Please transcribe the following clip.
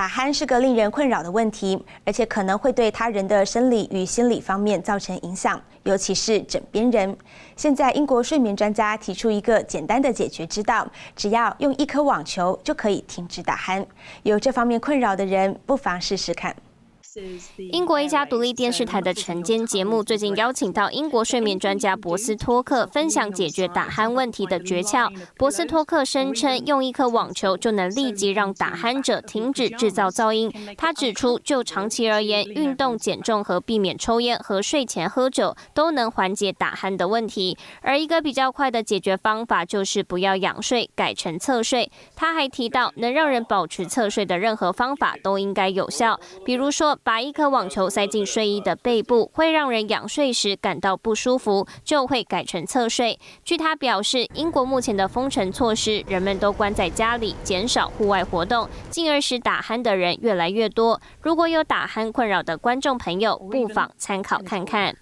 打鼾是个令人困扰的问题，而且可能会对他人的生理与心理方面造成影响，尤其是枕边人。现在，英国睡眠专家提出一个简单的解决之道，只要用一颗网球就可以停止打鼾。有这方面困扰的人，不妨试试看。 英国一家独立电视台的晨间节目最近邀请到英国睡眠专家博斯托克分享解决打鼾问题的诀窍。博斯托克声称，用一颗网球就能立即让打鼾者停止制造噪音。他指出，就长期而言，运动、减重和避免抽烟和睡前喝酒都能缓解打鼾的问题。而一个比较快的解决方法就是不要仰睡，改成侧睡。他还提到，能让人保持侧睡的任何方法都应该有效，比如说， 把一颗网球塞进睡衣的背部，会让人仰睡时感到不舒服，就会改成侧睡。据他表示，英国目前的封城措施，人们都关在家里，减少户外活动，进而使打鼾的人越来越多。如果有打鼾困扰的观众朋友，不妨参考看看。